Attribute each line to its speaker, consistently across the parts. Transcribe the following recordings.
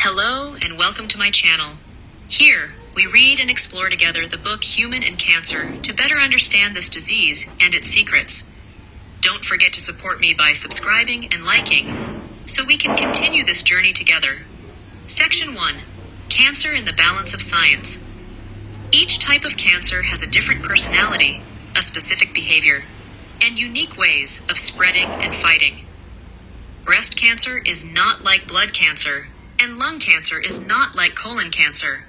Speaker 1: Hello and welcome to my channel. Here, we read and explore together the book Human and Cancer to better understand this disease and its secrets. Don't forget to support me by subscribing and liking, so we can continue this journey together. Section 1. Cancer in the Balance of Science. Each type of cancer has a different personality, a specific behavior, and unique ways of spreading and fighting. Breast cancer is not like blood cancer, and lung cancer is not like colon cancer.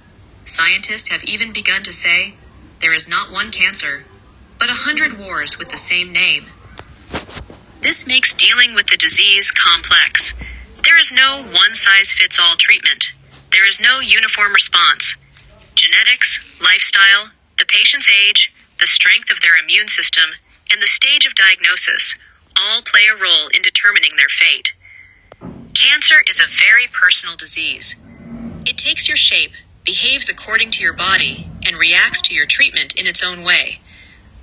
Speaker 1: Scientists have even begun to say, there is not one cancer, but 100 wars with the same name. This makes dealing with the disease complex. There is no one-size-fits-all treatment. There is no uniform response. Genetics, lifestyle, the patient's age, the strength of their immune system, and the stage of diagnosis all play a role in determining their fate. Cancer is a very personal disease. It takes your shape, behaves according to your body, and reacts to your treatment in its own way.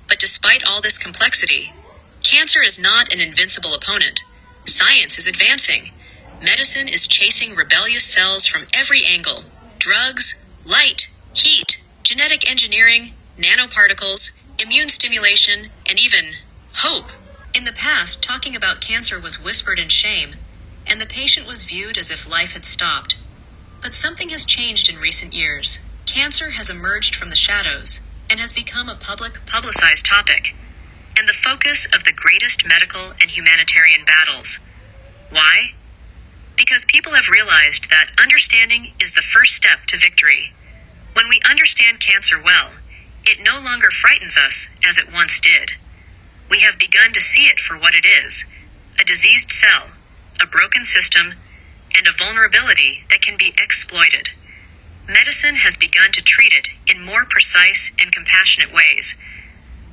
Speaker 1: But despite all this complexity, cancer is not an invincible opponent. Science is advancing. Medicine is chasing rebellious cells from every angle. Drugs, light, heat, genetic engineering, nanoparticles, immune stimulation, and even hope. In the past, talking about cancer was whispered in shame, and the patient was viewed as if life had stopped. But something has changed in recent years. Cancer has emerged from the shadows and has become a publicized topic, and the focus of the greatest medical and humanitarian battles. Why? Because people have realized that understanding is the first step to victory. When we understand cancer well, it no longer frightens us as it once did. We have begun to see it for what it is, a diseased cell, a broken system, and a vulnerability that can be exploited. Medicine has begun to treat it in more precise and compassionate ways.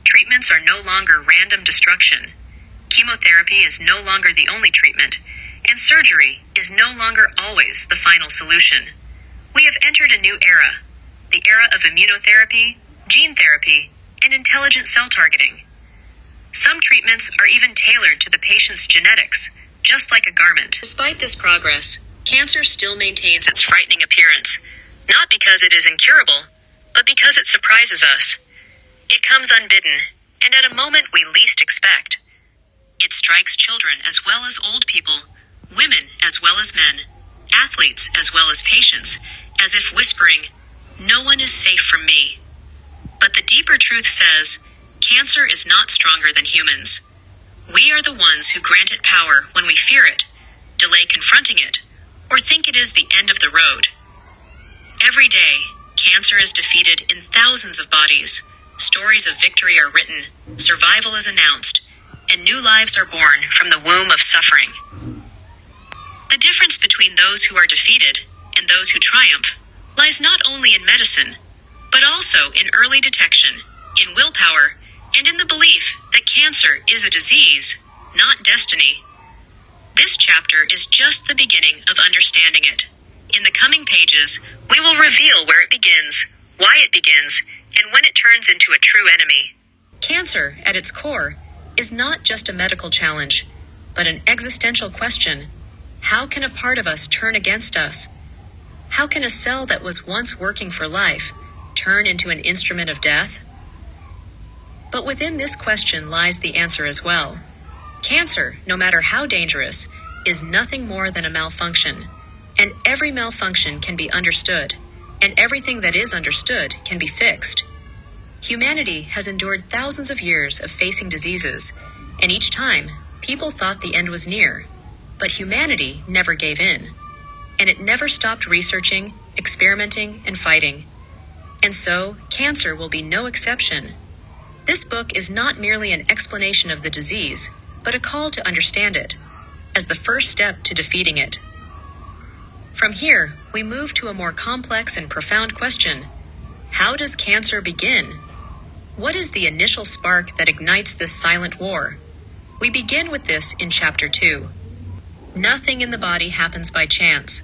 Speaker 1: Treatments are no longer random destruction. Chemotherapy is no longer the only treatment, and surgery is no longer always the final solution. We have entered a new era, the era of immunotherapy, gene therapy, and intelligent cell targeting. Some treatments are even tailored to the patient's genetics, just like a garment. Despite this progress, cancer still maintains its frightening appearance, not because it is incurable, but because it surprises us. It comes unbidden, and at a moment we least expect. It strikes children as well as old people, women as well as men, athletes as well as patients, as if whispering, "No one is safe from me." But the deeper truth says, cancer is not stronger than humans. We are the ones who grant it power when we fear it, delay confronting it, or think it is the end of the road. Every day, cancer is defeated in thousands of bodies. Stories of victory are written, survival is announced, and new lives are born from the womb of suffering. The difference between those who are defeated and those who triumph lies not only in medicine, but also in early detection, in willpower, and in the belief that cancer is a disease, not destiny. This chapter is just the beginning of understanding it. In the coming pages, we will reveal where it begins, why it begins, and when it turns into a true enemy. Cancer, at its core, is not just a medical challenge, but an existential question. How can a part of us turn against us? How can a cell that was once working for life turn into an instrument of death? But within this question lies the answer as well. Cancer, no matter how dangerous, is nothing more than a malfunction, and every malfunction can be understood, and everything that is understood can be fixed. Humanity has endured thousands of years of facing diseases, and each time, people thought the end was near. But humanity never gave in, and it never stopped researching, experimenting, and fighting. And so, cancer will be no exception. This book is not merely an explanation of the disease, but a call to understand it, as the first step to defeating it. From here, we move to a more complex and profound question. How does cancer begin? What is the initial spark that ignites this silent war? We begin with this in Chapter 2. Nothing in the body happens by chance.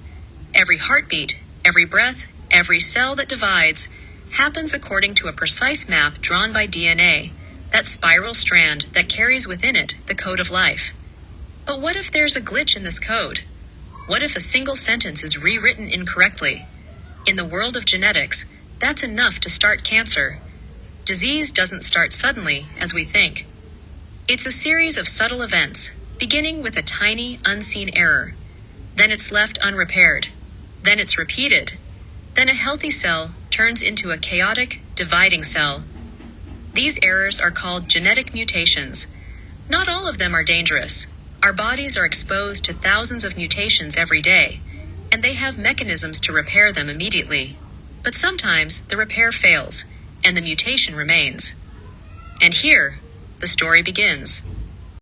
Speaker 1: Every heartbeat, every breath, every cell that divides, happens according to a precise map drawn by DNA, that spiral strand that carries within it the code of life. But what if there's a glitch in this code? What if a single sentence is rewritten incorrectly? In the world of genetics, that's enough to start cancer. Disease doesn't start suddenly, as we think. It's a series of subtle events, beginning with a tiny, unseen error. Then it's left unrepaired. Then it's repeated. Then a healthy cell turns into a chaotic, dividing cell. These errors are called genetic mutations. Not all of them are dangerous. Our bodies are exposed to thousands of mutations every day, and they have mechanisms to repair them immediately. But sometimes the repair fails, and the mutation remains. And here, the story begins.